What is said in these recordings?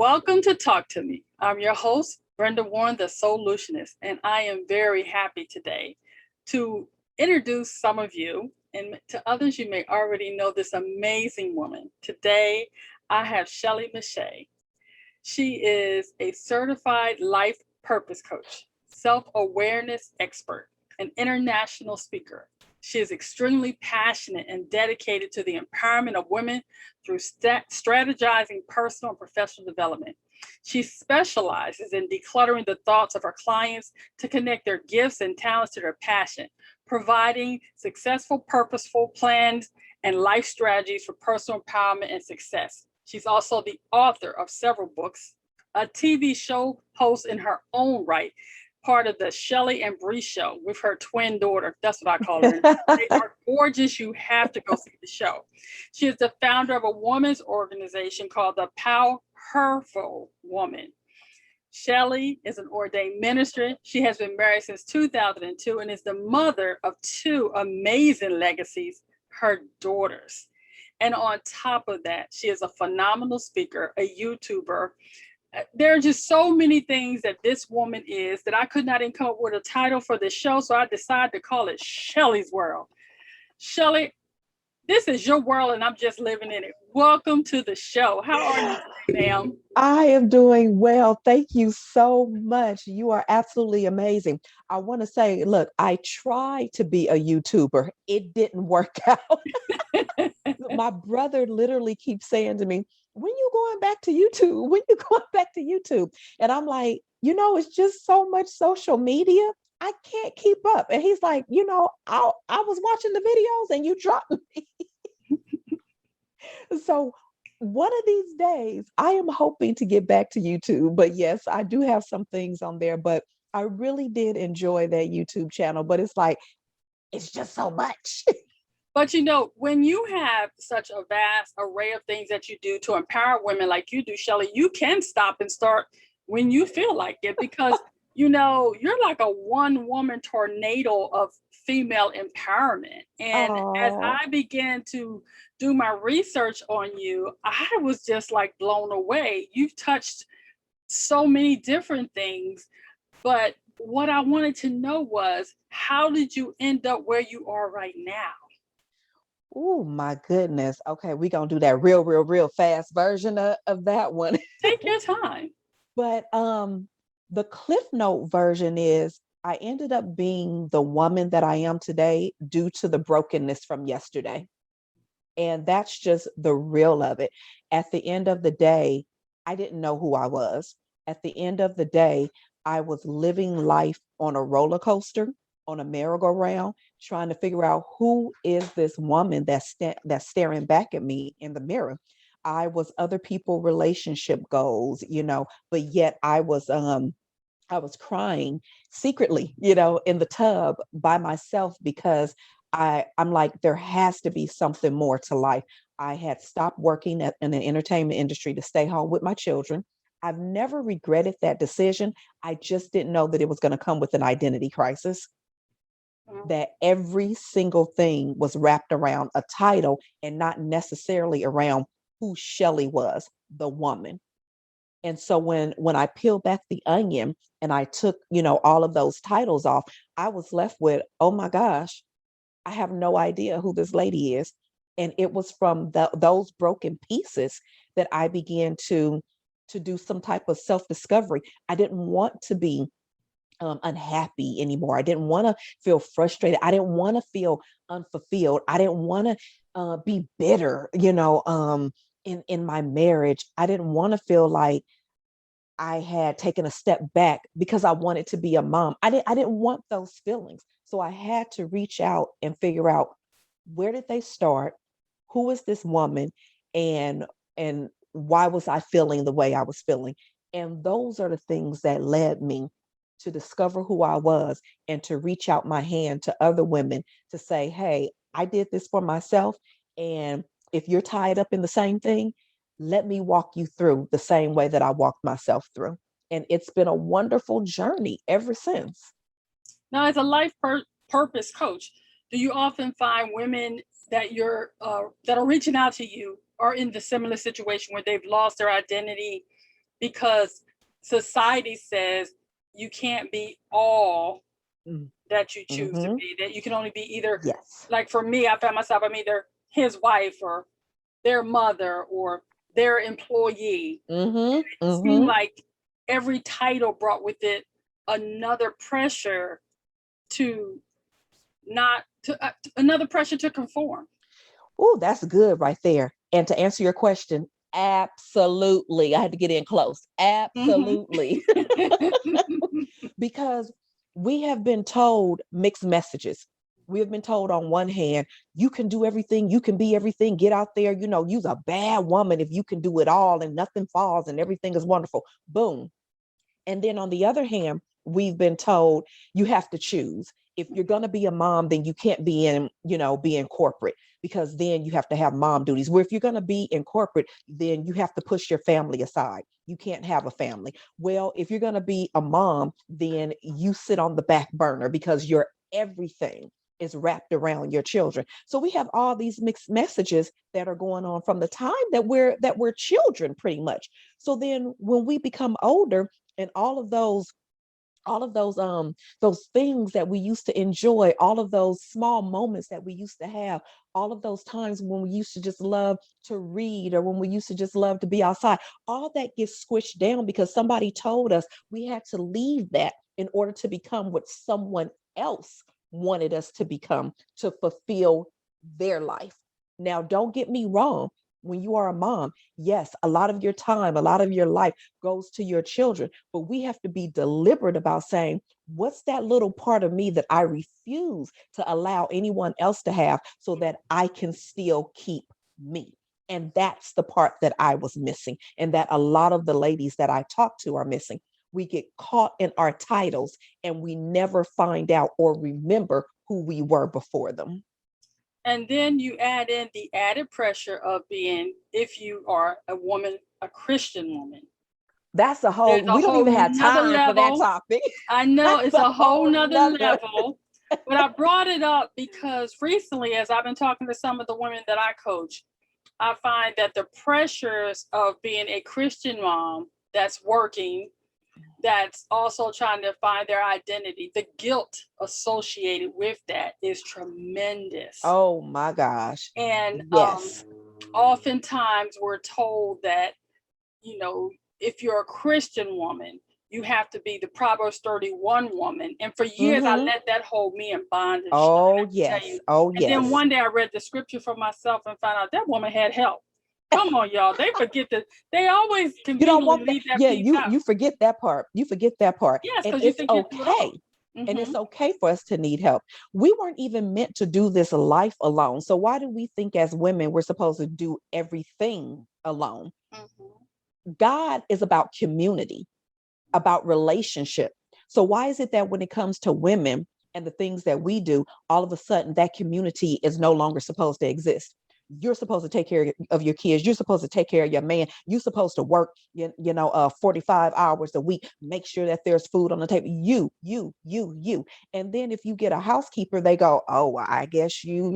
Welcome to Talk to Me. I'm your host, Brenda Warren, the Soulutionist, and I am very happy today to introduce some of you, and to others you may already know this amazing woman. Today, I have Shelley Meche'tte. She is a certified life purpose coach, self-awareness expert, an international speaker. She is extremely passionate and dedicated to the empowerment of women through strategizing personal and professional development. She specializes in decluttering the thoughts of her clients to connect their gifts and talents to their passion, providing successful, purposeful plans and life strategies for personal empowerment and success. She's also the author of several books, a TV show host in her own right, part of the Shelley and Bree show with her twin daughter. That's what I call her. They are gorgeous. You have to go see the show. She is the founder of a women's organization called the PowHERful Woman. Shelley is an ordained minister. She has been married since 2002 and is the mother of two amazing legacies, her daughters. And on top of that, she is a phenomenal speaker, a YouTuber. There are just so many things that this woman is that I could not even come up with a title for this show. So I decided to call it Shelley's World. Shelley, this is your world and I'm just living in it. Welcome to the show. How are you today, ma'am? I am doing well. Thank you so much. You are absolutely amazing. I want to say, look, I tried to be a YouTuber. It didn't work out. My brother literally keeps saying to me, when you going back to YouTube? When you going back to YouTube? And I'm like, it's just so much social media. I can't keep up. And he's like, I was watching the videos and you dropped me. So one of these days, I am hoping to get back to YouTube. But yes, I do have some things on there. But I really did enjoy that YouTube channel. But it's just so much. But when you have such a vast array of things that you do to empower women like you do, Shelley, you can stop and start when you feel like it because, you're like a one-woman tornado of female empowerment. And as I began to do my research on you, I was just like blown away. You've touched so many different things, but what I wanted to know was, how did you end up where you are right now? Oh my goodness. Okay, we're gonna do that real fast version of that one. Take your time. But the Cliff Note version is I ended up being the woman that I am today due to the brokenness from yesterday. And that's just the real of it. At the end of the day, I didn't know who I was. At the end of the day, I was living life on a roller coaster, on a merry-go-round, trying to figure out who is this woman that's staring back at me in the mirror. I was other people relationship goals, but yet I was crying secretly, in the tub by myself because I'm like, there has to be something more to life. I had stopped working in the entertainment industry to stay home with my children. I've never regretted that decision. I just didn't know that it was going to come with an identity crisis, that every single thing was wrapped around a title and not necessarily around who Shelley was, the woman. And so when I peeled back the onion and I took, all of those titles off, I was left with, oh my gosh, I have no idea who this lady is. And it was from those broken pieces that I began to do some type of self-discovery. I didn't want to be unhappy anymore. I didn't want to feel frustrated. I didn't want to feel unfulfilled. I didn't want to be bitter, in my marriage. I didn't want to feel like I had taken a step back because I wanted to be a mom. I didn't want those feelings. So I had to reach out and figure out, where did they start? Who is this woman? And why was I feeling the way I was feeling? And those are the things that led me to discover who I was and to reach out my hand to other women to say, hey, I did this for myself. And if you're tied up in the same thing, let me walk you through the same way that I walked myself through. And it's been a wonderful journey ever since. Now, as a life purpose coach, do you often find women that that are reaching out to you are in the similar situation where they've lost their identity because society says you can't be all Mm. that you choose to Mhm. be, that you can only be either, Yes. like for me, I found myself, I'm either his wife or their mother or their employee. Mhm. It seemed Mhm. like every title brought with it another pressure to not to another pressure to conform. Oh, that's good right there. And to answer your question, absolutely. I had to get in close. Mhm. Absolutely. Because we have been told mixed messages. We have been told on one hand, you can do everything, you can be everything, get out there, you're a bad woman if you can do it all and nothing falls and everything is wonderful. Boom. And then on the other hand, we've been told you have to choose. If you're going to be a mom, then you can't be in corporate, because then you have to have mom duties. Where if you're going to be in corporate, then you have to push your family aside. You can't have a family. Well, if you're going to be a mom, then you sit on the back burner because your everything is wrapped around your children. So we have all these mixed messages that are going on from the time that we're children pretty much. So then when we become older, and all of those things that we used to enjoy, all of those small moments that we used to have, all of those times when we used to just love to read, or when we used to just love to be outside, all that gets squished down because somebody told us we had to leave that in order to become what someone else wanted us to become, to fulfill their life. Now, don't get me wrong. When you are a mom, yes, a lot of your time, a lot of your life goes to your children, but we have to be deliberate about saying, what's that little part of me that I refuse to allow anyone else to have, so that I can still keep me? And that's the part that I was missing, and that a lot of the ladies that I talk to are missing. We get caught in our titles and we never find out or remember who we were before them. And then you add in the added pressure of being, if you are a woman, a Christian woman, That's a there's whole, a we don't whole even have nother time for that level. topic. I know That's it's a a whole whole nother nother. level, but I brought it up because recently, as I've been talking to some of the women that I coach, I find that the pressures of being a Christian mom that's working, that's also trying to find their identity, the guilt associated with that is tremendous. Oh my gosh. And Yes. oftentimes we're told that, you know, if you're a Christian woman, you have to be the Proverbs 31 woman. And for years, I Mm-hmm. let that hold me in bondage. I Oh have to tell yes. you. Oh And then yes. one day I read the scripture for myself and found out that woman had help. Come on, y'all. They forget that. They always You don't conveniently want that. leave that Yeah, piece you out. forget that part. You forget that part. Yes, And because you it's think you do it all. okay. And Mm-hmm. it's okay for us to need help. We weren't even meant to do this life alone. So why do we think as women we're supposed to do everything alone? Mm-hmm. God is about community, about relationship. So why is it that when it comes to women and the things that we do, all of a sudden that community is no longer supposed to exist? You're supposed to take care of your kids. You're supposed to take care of your man. You're supposed to work, 45 hours a week. Make sure that there's food on the table. You. And then if you get a housekeeper, they go, oh, well, I guess you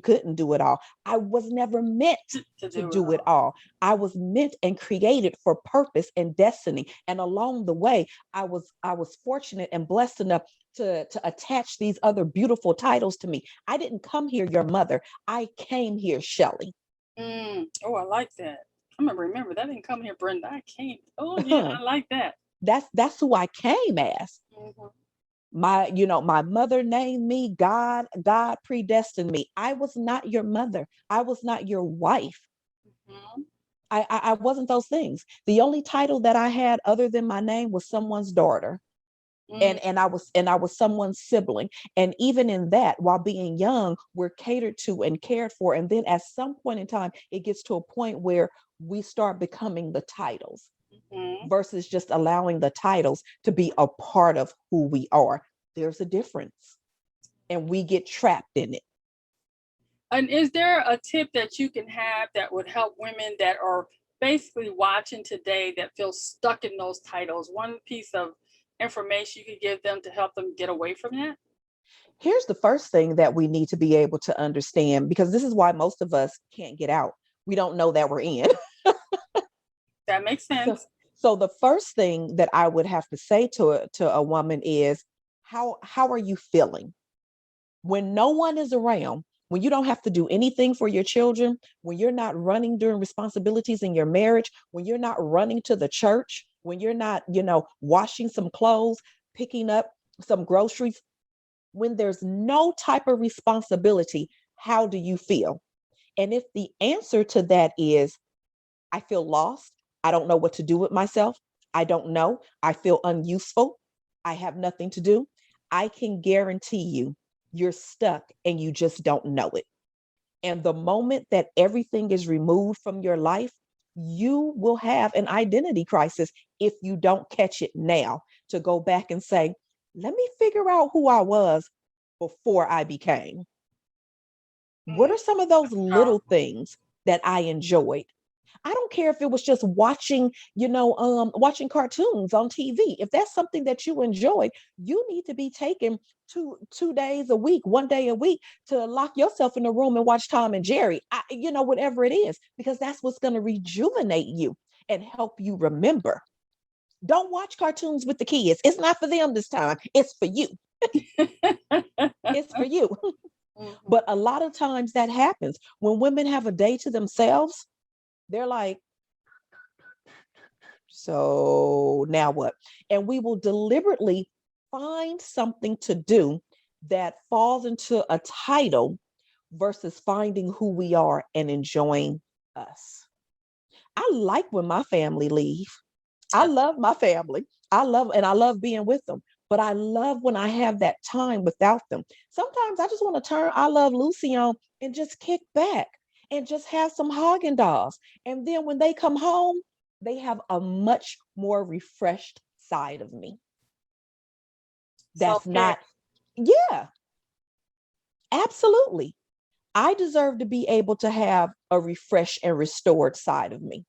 couldn't do it all. I was never meant To to do it do it all. all. I was meant and created for purpose and destiny. And along the way, I was fortunate and blessed enough to attach these other beautiful titles to me. I didn't come here your mother. I came here Shelley. Oh, I like that. I'm gonna remember that didn't come here, Brenda. I can't. Oh yeah, I like that. That's who I came as. Mm-hmm. My mother named me. God predestined me. I was not your mother. I was not your wife. Mm-hmm. I wasn't those things. The only title that I had other than my name was someone's daughter. And I was someone's sibling. And even in that, while being young, we're catered to and cared for. And then at some point in time, it gets to a point where we start becoming the titles Mm-hmm. versus just allowing the titles to be a part of who we are. There's a difference. And we get trapped in it. And is there a tip that you can have that would help women that are basically watching today that feel stuck in those titles? One piece of information you could give them to help them get away from that? Here's the first thing that we need to be able to understand, because this is why most of us can't get out. We don't know that we're in. That makes So, sense. so the first thing that I would have to say to a woman is, how are you feeling when no one is around? When you don't have to do anything for your children, when you're not running during responsibilities in your marriage, when you're not running to the church, when you're not, washing some clothes, picking up some groceries, when there's no type of responsibility, how do you feel? And if the answer to that is, I feel lost, I don't know what to do with myself, I don't know, I feel unuseful, I have nothing to do, I can guarantee you, you're stuck and you just don't know it. And the moment that everything is removed from your life, you will have an identity crisis if you don't catch it now, to go back and say, let me figure out who I was before I became. What Mm, are some of those little powerful. things that I enjoyed? I don't care if it was just watching, watching cartoons on TV. If that's something that you enjoy, you need to be taking two days a week, one day a week, to lock yourself in a room and watch Tom and Jerry. Whatever it is, because that's what's going to rejuvenate you and help you remember. Don't watch cartoons with the kids. It's not for them this time. It's for you. It's for you. Mhm. But a lot of times that happens when women have a day to themselves. They're like, so now what? And we will deliberately find something to do that falls into a title versus finding who we are and enjoying us. I like when my family leave. I That's love my family. I love being with them. But I love when I have that time without them. Sometimes I just want to turn I Love Lucy on and just kick back and just have some Haagen Dazs. And then when they come home, they have a much more refreshed side of me. That's self-care. not, yeah, absolutely. I deserve to be able to have a refreshed and restored side of me.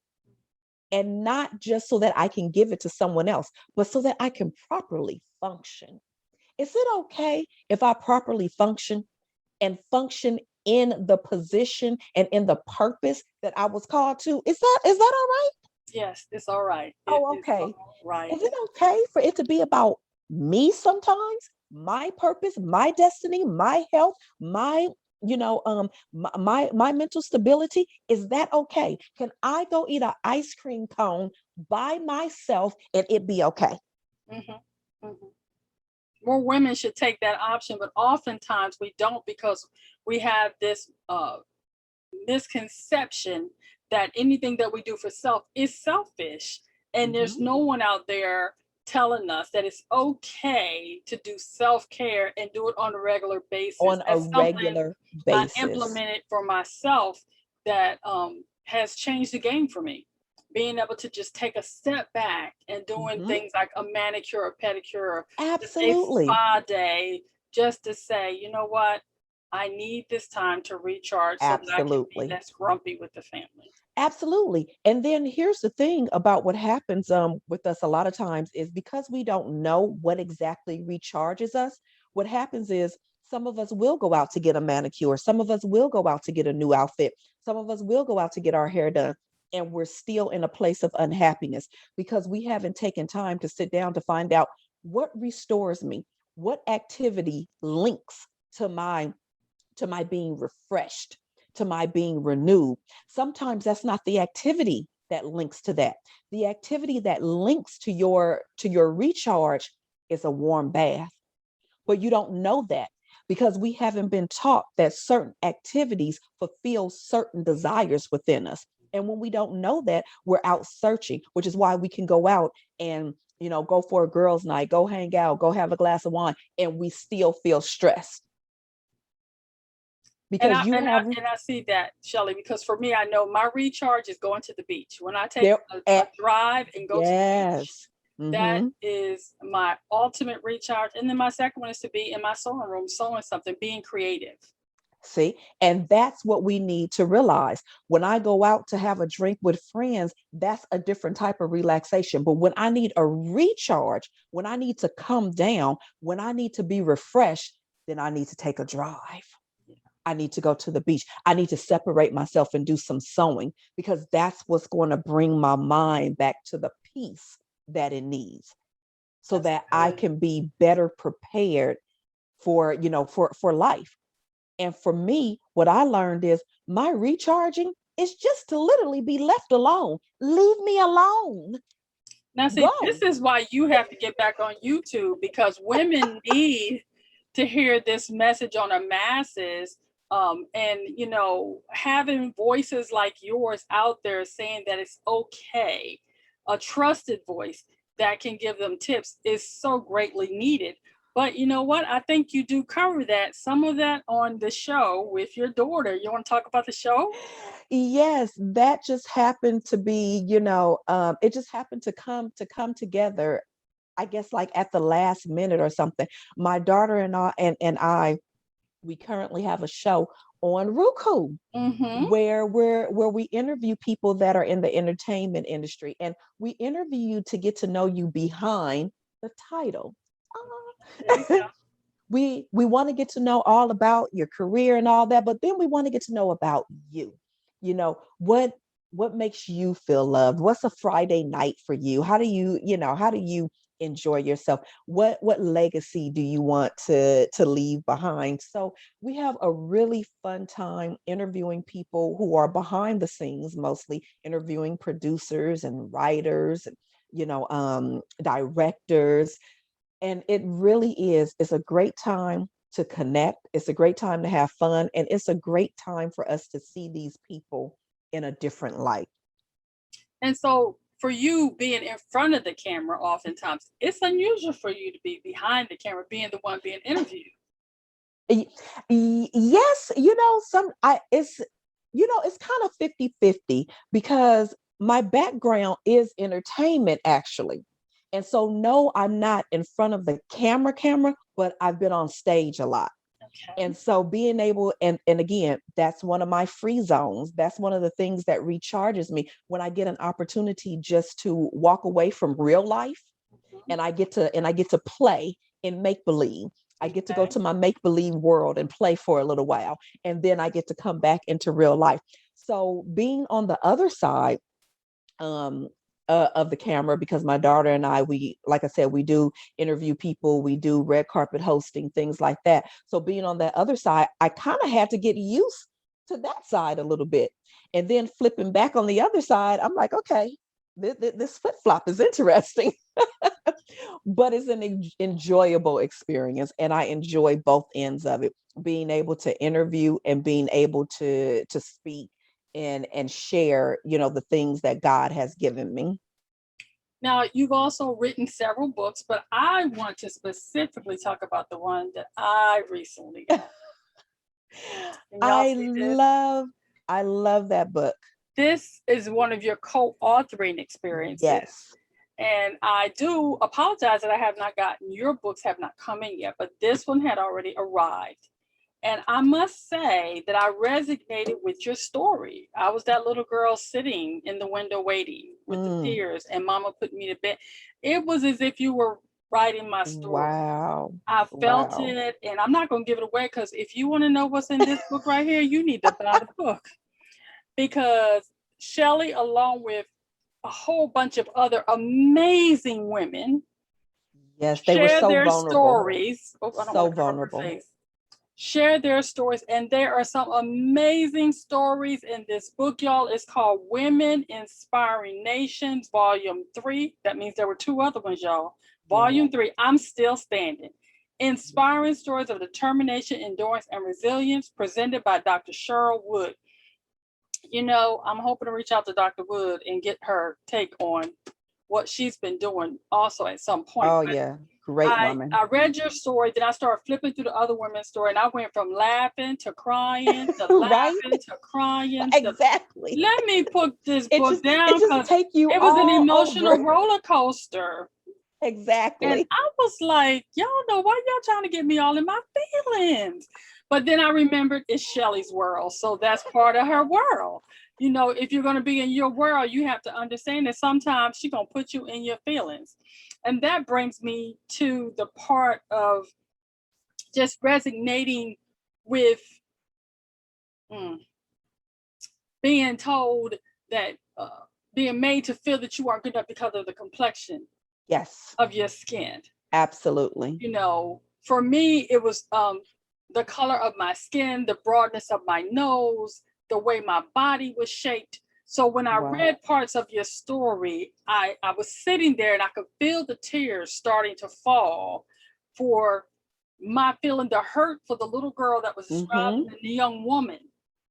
And not just so that I can give it to someone else, but so that I can properly function. Is it okay if I properly function and function in the position and in the purpose that I was called to? Is that all right? Yes, it's all right. It Oh, is okay. all right. Is it okay for it to be about me sometimes? My purpose, my destiny, my health, my mental stability? Is that okay? Can I go eat an ice cream cone by myself and it be okay? Mhm, mhm. More women should take that option, but oftentimes we don't because we have this misconception that anything that we do for self is selfish. And there's Mhm. no one out there telling us that it's okay to do self care and do it on a regular basis. On a That's something regular I basis. implemented for myself that has changed the game for me. Being able to just take a step back and doing Mhm. things like a manicure or pedicure, or just a Absolutely. spa day, just to say, you know what, I need this time to recharge so that I can be Absolutely. less grumpy with the family. Absolutely. And then here's the thing about what happens with us a lot of times is because we don't know what exactly recharges us, what happens is some of us will go out to get a manicure, some of us will go out to get a new outfit, some of us will go out to get our hair done, and we're still in a place of unhappiness because we haven't taken time to sit down to find out what restores me, what activity links to my being refreshed, to my being renewed. Sometimes that's not the activity that links to that. The activity that links to your recharge is a warm bath. But you don't know that because we haven't been taught that certain activities fulfill certain desires within us. And when we don't know that, we're out searching, which is why we can go out and go for a girls' night, go hang out, go have a glass of wine, and we still feel stressed And because I you and I have and I see that, Shelley, because for me, I know my recharge is going to the beach. When I take there a at drive and go to the beach, yes. that Hmm. is my ultimate recharge. And then my second one is to be in my sewing room, sewing something, being creative. See, and that's what we need to realize. When I go out to have a drink with friends, that's a different type of relaxation. But when I need a recharge, when I need to come down, when I need to be refreshed, then I need to take a drive. I need to go to the beach. I need to separate myself and do some sewing because that's what's going to bring my mind back to the peace that it needs so That's that I good. can be better prepared for, for life. And for me, what I learned is my recharging is just to literally be left alone. Leave me alone. Now, see, this Go. is why you have to get back on YouTube, because women need to hear this message on the masses. And, having voices like yours out there saying that it's okay, a trusted voice that can give them tips is so greatly needed. But you know what? I think you do cover that, some of that on the show with your daughter. You want to talk about the show? Yes, that just happened to be, it just happened to come together, I guess like at the last minute or something. My daughter and I, we currently have a show on Roku Mm-hmm. where we interview people that are in the entertainment industry, and we interview you to get to know you behind the title. There you Ah. go. We want to get to know all about your career and all that, but then we want to get to know about you. What makes you feel loved? What's a Friday night for you? How do you enjoy yourself? What legacy do you want to leave behind? So we have a really fun time interviewing people who are behind the scenes, mostly interviewing producers and writers and directors. And it really is, it's a great time to connect. It's a great time to have fun. And it's a great time for us to see these people in a different light. And so for you being in front of the camera, oftentimes it's unusual for you to be behind the camera, being the one being interviewed. Y- yes, some I it's kind of 50-50 because my background is entertainment actually. And so no, I'm not in front of the camera, but I've been on stage a lot. Okay. And so being able, and again, that's one of my free zones. That's one of the things that recharges me when I get an opportunity just to walk away from real life, Mhm. and I get to play in make believe. I get to go Okay. to my make believe world and play for a little while, and then I get to come back into real life. So being on the other side, um, of the camera, because my daughter and I, we, like I said, we do interview people, we do red carpet hosting, things like that. So being on that other side, I kind of had to get used to that side a little bit. And then flipping back on the other side, I'm like, okay, this flip flop is interesting. But it's an enjoyable experience, and I enjoy both ends of it, being able to interview and being able to speak and share, the things that God has given me. Now, you've also written several books, but I want to specifically talk about the one that I recently got. Can y'all I see this? love I love that book. This is one of your co-authoring experiences. Yes. And I do apologize that I have not gotten, your books have not come in yet, but this one had already arrived. And I must say that I resonated with your story. I was that little girl sitting in the window waiting with the Mm, tears, and mama put me to bed. It was as if you were writing my story. wow. I felt Wow. it, and I'm not going to give it away, because if you want to know what's in this book right here, you need to buy the book, because Shelley, along with a whole bunch of other amazing women, Yes, they were share so their vulnerable. stories. Oh, I don't want So to cover her vulnerable. face. Share their stories, and there are some amazing stories in this book, y'all. It's called Women Inspiring Nations, Volume 3. That means there were two other ones, y'all. Yeah. Volume 3, I'm Still Standing. Inspiring stories of determination, endurance, and resilience, presented by Dr. Cheryl Wood. I'm hoping to reach out to Dr. Wood and get her take on what she's been doing also at some point. Oh But yeah. Great I, woman. I read your story, then I started flipping through the other women's story, and I went from laughing to crying to Right? laughing to crying to, Exactly. let me put this It book just it down, just because take you it was an all emotional over. roller coaster. And Exactly. I was like, y'all know why y'all trying to get me all in my feelings. But then I remembered it's Shelley's world. So that's part of her world. If you're going to be in your world, you have to understand that sometimes she's going to put you in your feelings. And that brings me to the part of just resonating with Mm. Being told that, being made to feel that you aren't good enough because of the complexion Yes, of your skin. absolutely. You know, for me, it was the color of my skin, the broadness of my nose, the way my body was shaped. So when I Wow. read parts of your story, I was sitting there and I could feel the tears starting to fall for my feeling the hurt for the little girl that was described Mm-hmm. and the young woman.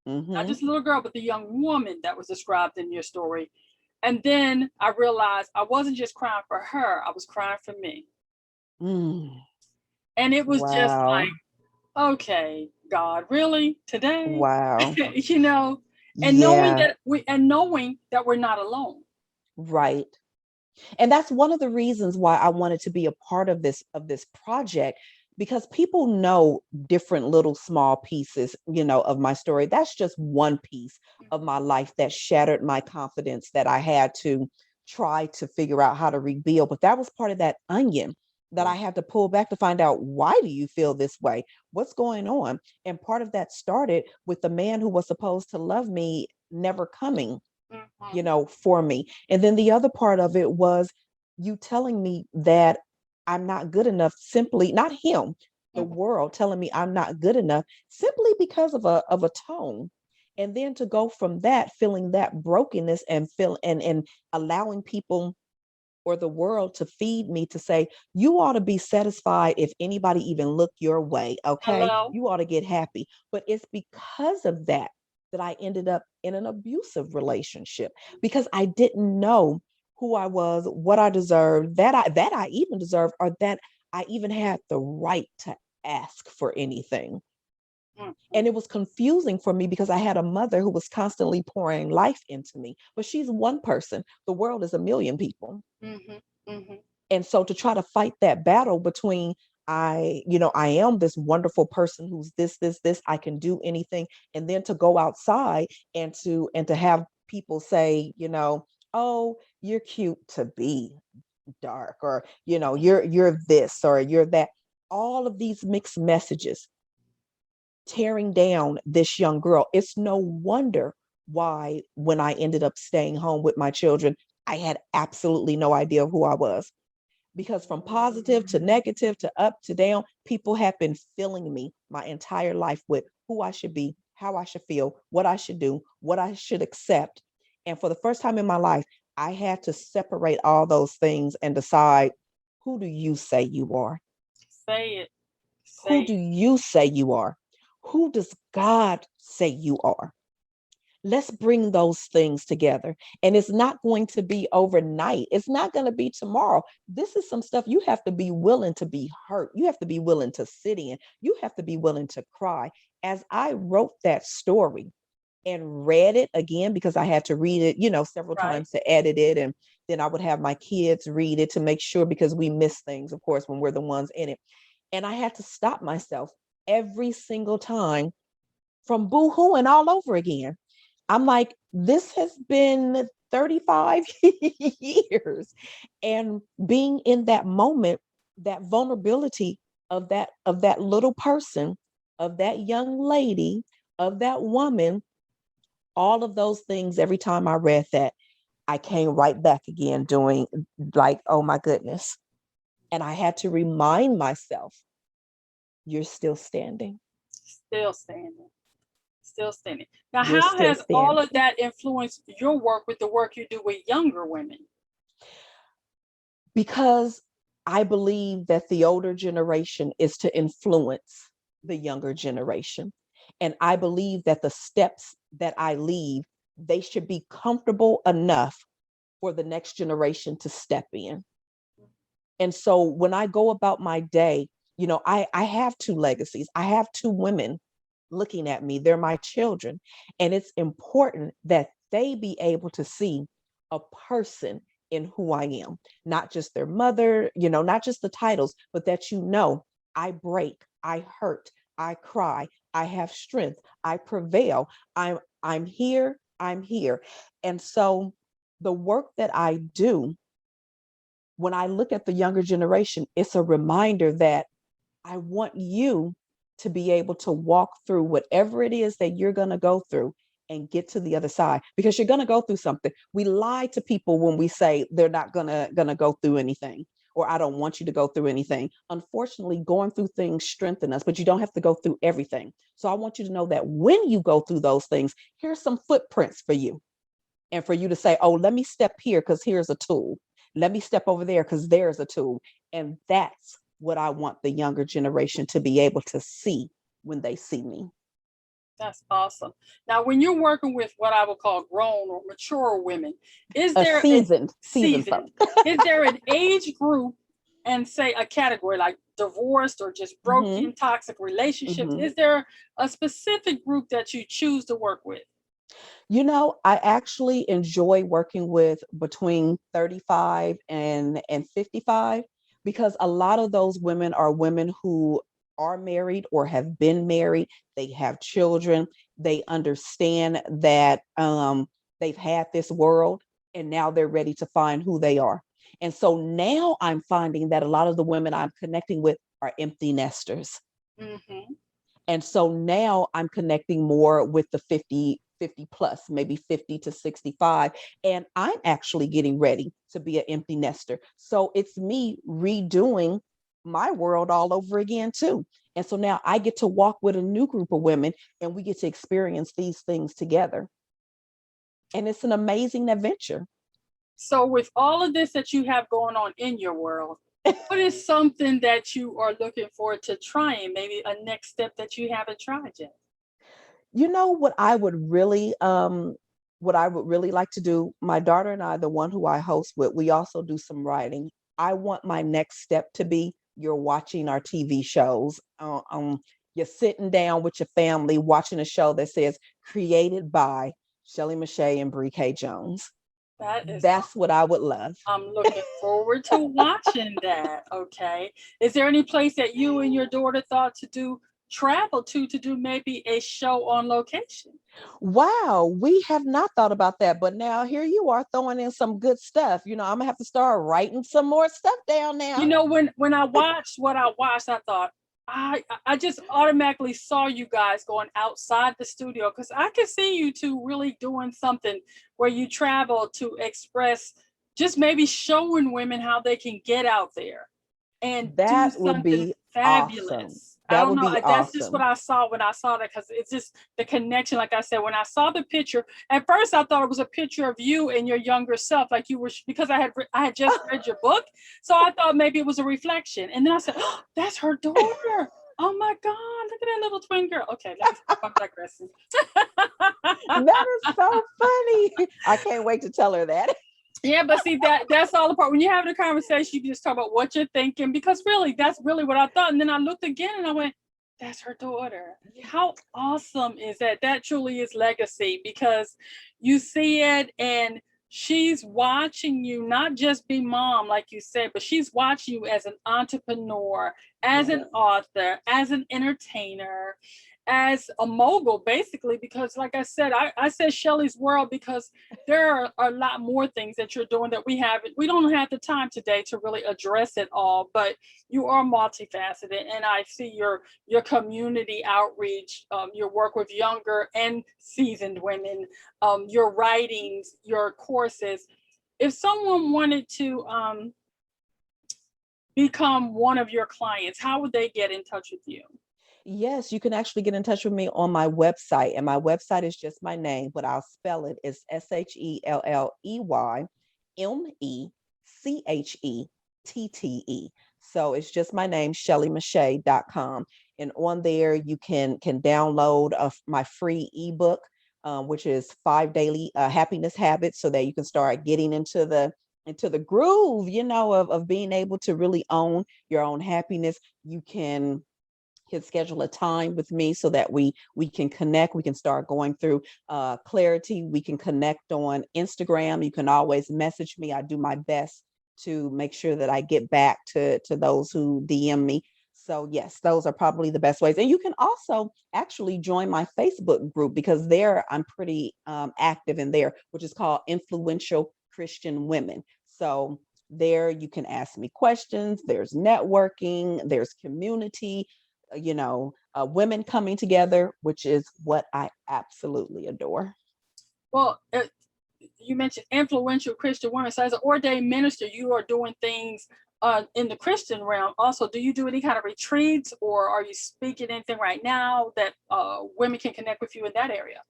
Not Mm-hmm. just a little girl, but the young woman that was described in your story. And then I realized I wasn't just crying for her, I was crying for me. Mm. And it was just Wow. like, okay, God, really? Today? Wow. You know, and Yeah, knowing that we're not alone. right. And that's one of the reasons why I wanted to be a part of this project, because people know different little small pieces, of my story. That's just one piece of my life that shattered my confidence, that I had to try to figure out how to rebuild. But that was part of that onion that I had to pull back to find out, why do you feel this way? What's going on? And part of that started with the man who was supposed to love me never coming, Mhm. for me. And then the other part of it was you telling me that I'm not good enough, simply not him, the Mhm. world telling me I'm not good enough simply because of a tone. And then to go from that, feeling that brokenness, and feel and allowing people or the world to feed me, to say, you ought to be satisfied if anybody even look your way. Okay, Hello? you ought to get happy. But it's because of that that I ended up in an abusive relationship, because I didn't know who I was, what I deserved, that I even deserved, or that I even had the right to ask for anything. Mhm. And it was confusing for me because I had a mother who was constantly pouring life into me, but she's one person. The world is a million people. Mhm. Mhm. And so to try to fight that battle between, I am this wonderful person who's this, I can do anything, and then to go outside and to have people say, oh, you're cute to be dark, or you're this or you're that. All of these mixed messages tearing down this young girl. It's no wonder why, when I ended up staying home with my children, I had absolutely no idea who I was, because from positive to negative to up to down, people have been filling me my entire life with who I should be, how I should feel, what I should do, what I should accept. And for the first time in my life, I had to separate all those things and decide, who do you say you are? Say it. Who Say do it. you say you are? Who does God say you are? Let's bring those things together. And it's not going to be overnight. It's not going to be tomorrow. This is some stuff you have to be willing to be hurt. You have to be willing to sit in. You have to be willing to cry. As I wrote that story and read it again, because I had to read it, several Right. times to edit it. And then I would have my kids read it to make sure, because we miss things, of course, when we're the ones in it. And I had to stop myself every single time from boo-hooing all over again. I'm like, this has been 35 years. And being in that moment, that vulnerability of that little person, of that young lady, of that woman, all of those things, every time I read that, I came right back again doing, like, oh my goodness. And I had to remind myself, you're still standing. Still standing. Still standing. Now, You're how still has all standing. of that influenced your work with the work you do with younger women? Because I believe that the older generation is to influence the younger generation. And I believe that the steps that I leave, they should be comfortable enough for the next generation to step in. And so when I go about my day, I have two legacies. I have two women looking at me. They're my children. And it's important that they be able to see a person in who I am, not just their mother, not just the titles, but that, I break, I hurt, I cry, I have strength, I prevail. I'm here, I'm here. And so the work that I do, when I look at the younger generation, it's a reminder that I want you to be able to walk through whatever it is that you're going to go through and get to the other side, because you're going to go through something. We lie to people when we say they're not going to go through anything, or I don't want you to go through anything. Unfortunately, going through things strengthen us, but you don't have to go through everything. So I want you to know that when you go through those things, here's some footprints for you, and for you to say, oh, let me step here because here's a tool. Let me step over there because there's a tool. And that's what I want the younger generation to be able to see when they see me. That's awesome. Now, when you're working with what I would call grown or mature women, is A there a seasoned folk. season? Is there an age group and say a category like divorced or just Hmm. broken, toxic relationships? Hmm. Is there a specific group that you choose to work with? I actually enjoy working with between 35 and 55, because a lot of those women are women who are married or have been married. They have children. They understand that they've had this world, and now they're ready to find who they are. And so now I'm finding that a lot of the women I'm connecting with are empty nesters. Hmm. And so now I'm connecting more with the 50 plus, maybe 50 to 65. And I'm actually getting ready to be an empty nester. So it's me redoing my world all over again, too. And so now I get to walk with a new group of women, and we get to experience these things together. And it's an amazing adventure. So, with all of this that you have going on in your world, what is something that you are looking forward to trying? Maybe a next step that you haven't tried yet? You know what I would really like to do, my daughter and I, the one who I host with, we also do some writing. I want my next step to be, you're watching our TV shows. You're sitting down with your family watching a show that says created by Shelley Meche'tte and Bree K. Jones. That is That's what I would love. I'm looking forward to watching that. Okay. Is there any place that you and your daughter thought to do travel to do maybe a show on location? Wow, we have not thought about that, but now here you are throwing in some good stuff. I'm gonna have to start writing some more stuff down You now. know, when I watched what I watched, I thought I just automatically saw you guys going outside the studio because I could see you two really doing something where you travel to express, just maybe showing women how they can get out there and do That would something be awesome. fabulous. I That don't would know. be That's just what awesome. I saw when I saw that because it's just the connection. Like I said, when I saw the picture, at first I thought it was a picture of you and your younger self, like you were because I had just read your book, so I thought maybe it was a reflection. And then I said, "Oh, that's her daughter." Oh my God, look at that little twin girl. Okay, let me stop. I'm digressing. That is so funny. I can't wait to tell her that. Yeah, but see that's all the part. When you're having a conversation, you just talk about what you're thinking because really that's really what I thought. And then I looked again and I went, that's her daughter. Yeah. How awesome is that? That truly is legacy because you see it and she's watching you not just be mom, like you said, but she's watching you as an entrepreneur, as Yes. an author, as an entertainer, as a mogul, basically, because like I said, I said Shelley's world because there are a lot more things that you're doing that we don't have the time today to really address it all, but you are multifaceted and I see your community outreach, your work with younger and seasoned women, your writings, your courses. If someone wanted to become one of your clients, how would they get in touch with you? Yes, you can actually get in touch with me on my website. And my website is just my name, but I'll spell it. It's SHELLEYMECHETTE. So it's just my name, ShelleyMechette.com. And on there, you can download my free ebook, which is 5 daily happiness habits, so that you can start getting into the groove, of being able to really own your own happiness. You can schedule a time with me so that we can connect. We can start going through clarity. We can connect on Instagram. You can always message me. I do my best to make sure that I get back to those who DM me. So yes, those are probably the best ways. And you can also actually join my Facebook group, because there I'm pretty active in there, which is called Influential Christian Women. So there you can ask me questions. There's networking, there's community, women coming together, which is what I absolutely adore. Well, you mentioned influential Christian women. So as an ordained minister, you are doing things in the Christian realm. Also, do you do any kind of retreats, or are you speaking anything right now that women can connect with you in that area?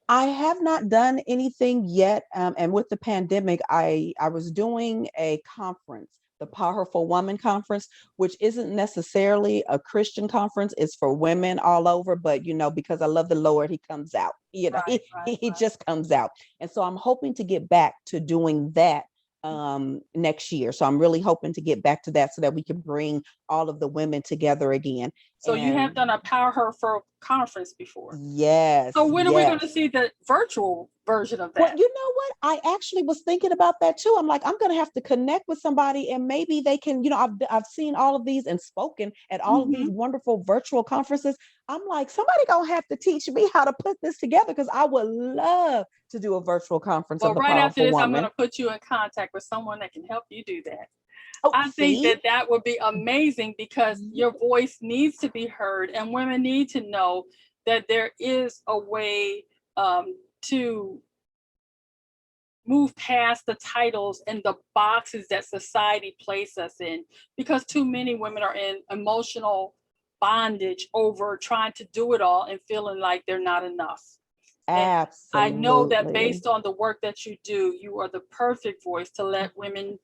I have not done anything yet. And with the pandemic, I was doing a conference, the PowHERful Woman conference, which isn't necessarily a Christian conference. It's for women all over. But, because I love the Lord, he comes out. Right, right, He right. just comes out. And so I'm hoping to get back to doing that next year. So I'm really hoping to get back to that so that we can bring all of the women together again. So you have And done a PowHERful conference before. yes, So when are we going to yes. see the virtual version of Well, that? you know what? I actually was thinking about that too. I'm like, I'm going to have to connect with somebody, and maybe they can, I've seen all of these and spoken at all of these Mm-hmm. wonderful virtual conferences. I'm like, somebody going to have to teach me how to put this together, because I would love to do a virtual conference Well, of the right after PowHERful this, I'm going Woman. to put you in contact with someone that can help you do that. Oh, I think see? that would be amazing because your voice needs to be heard, and women need to know that there is a way to move past the titles and the boxes that society places us in, because too many women are in emotional bondage over trying to do it all and feeling like they're not enough. And I know that Absolutely. based on the work that you do, you are the perfect voice to let women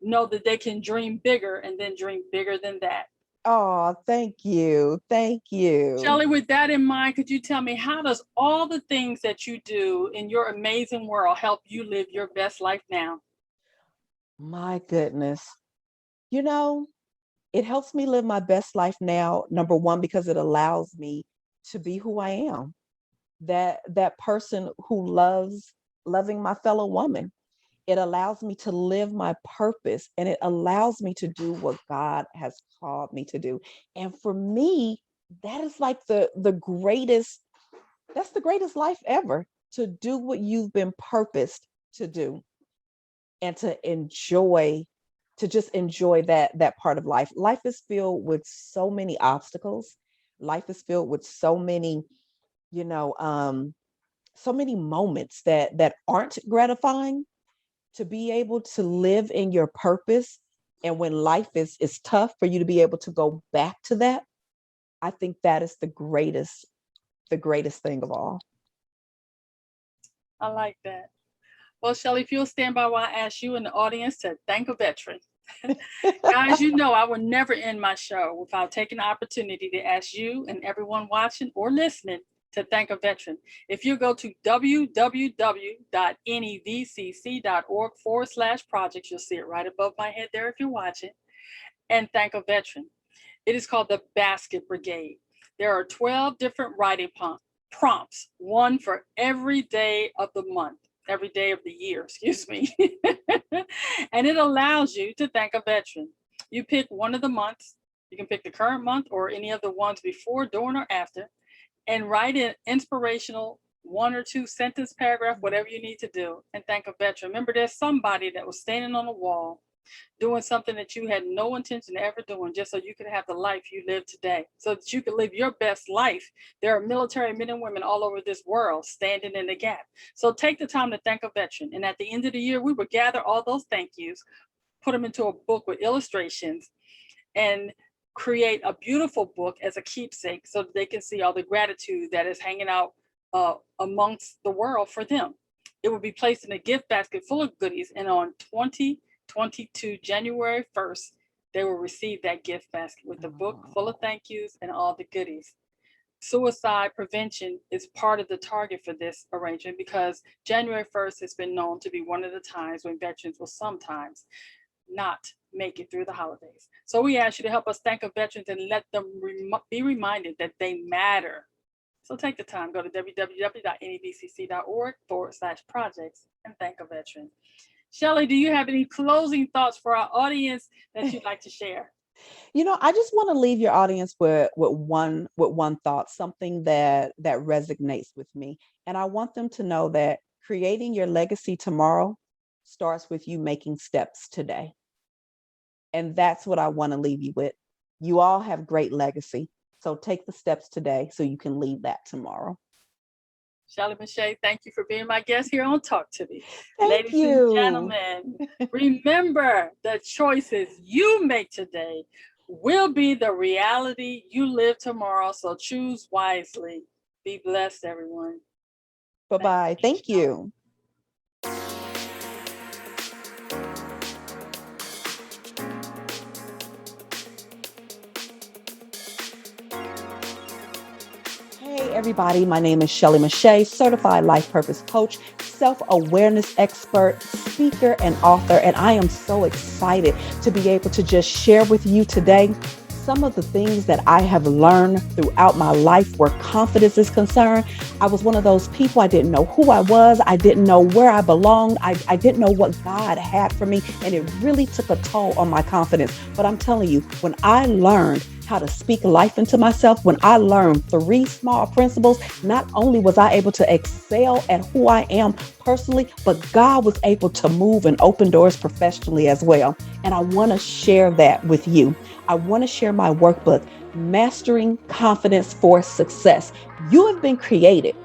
know that they can dream bigger and then dream bigger than that. Oh, thank you. Thank you. Shelley, with that in mind, could you tell me, how does all the things that you do in your amazing world help you live your best life now? My goodness. You know, it helps me live my best life now, number one, because it allows me to be who I am, that person who loves loving my fellow woman. It allows me to live my purpose, and it allows me to do what God has called me to do. And for me, that is like the greatest, that's the greatest life ever, to do what you've been purposed to do, and to just enjoy that part of life. Life is filled with so many obstacles. Life is filled with so many, you know um so many moments that aren't gratifying. To be able to live in your purpose, and when life is tough, for you to be able to go back to that, I think that is the greatest thing of all. I like that. Well, Shelley, if you'll stand by while I ask you in the audience to thank a veteran. Guys, you know I will never end my show without taking the opportunity to ask you and everyone watching or listening to thank a veteran. If you go to www.nevcc.org/projects, you'll see it right above my head there if you're watching, and thank a veteran. It is called the Basket Brigade. There are 12 different writing prompts, one for every day of the month, every day of the year, excuse me. And it allows you to thank a veteran. You pick one of the months. You can pick the current month or any of the ones before, during, or after, and write an inspirational one or two sentence paragraph, whatever you need to do, and thank a veteran. Remember, there's somebody that was standing on the wall doing something that you had no intention of ever doing, just so you could have the life you live today, so that you could live your best life. There are military men and women all over this world standing in the gap. So take the time to thank a veteran. And at the end of the year, we will gather all those thank yous, put them into a book with illustrations, and create a beautiful book as a keepsake so that they can see all the gratitude that is hanging out amongst the world for them. It will be placed in a gift basket full of goodies, and on 2022, January 1st, they will receive that gift basket with the book full of thank yous and all the goodies. Suicide prevention is part of the target for this arrangement, because January 1st has been known to be one of the times when veterans will sometimes not make it through the holidays. So we ask you to help us thank our veterans and let them be reminded that they matter. So take the time, go to www.nevcc.org/projects and thank a veteran. Shelley, do you have any closing thoughts for our audience that you'd like to share? I just want to leave your audience with one thought, something that resonates with me. And I want them to know that creating your legacy tomorrow starts with you making steps today. And that's what I want to leave you with. You all have great legacy. So take the steps today so you can lead that tomorrow. Shelley Meche'tte, thank you for being my guest here on Talk to Me. Thank Ladies you. and gentlemen, remember the choices you make today will be the reality you live tomorrow. So choose wisely. Be blessed, everyone. Bye-bye. Thank you. Hey everybody, my name is Shelley Meche'tte, certified life purpose coach, self-awareness expert, speaker, and author. And I am so excited to be able to just share with you today some of the things that I have learned throughout my life where confidence is concerned. I was one of those people, I didn't know who I was. I didn't know where I belonged. I didn't know what God had for me. And it really took a toll on my confidence. But I'm telling you, when I learned how to speak life into myself, when I learned 3 small principles, not only was I able to excel at who I am personally, but God was able to move and open doors professionally as well. And I want to share that with you. I want to share my workbook, Mastering Confidence for Success. You have been created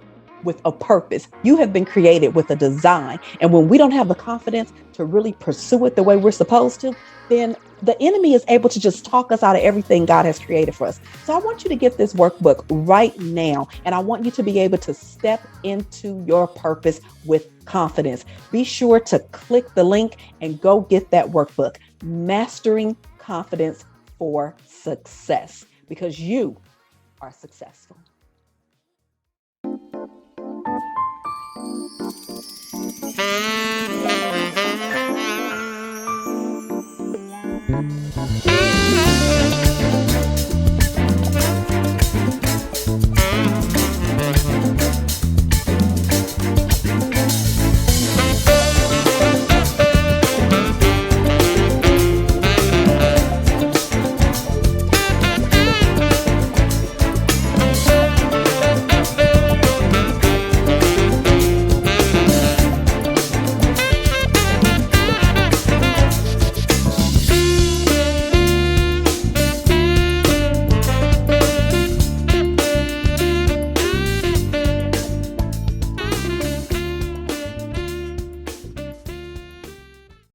with a purpose. You have been created with a design. And when we don't have the confidence to really pursue it the way we're supposed to, then the enemy is able to just talk us out of everything God has created for us. So I want you to get this workbook right now. And I want you to be able to step into your purpose with confidence. Be sure to click the link and go get that workbook, Mastering Confidence for Success, because you are successful.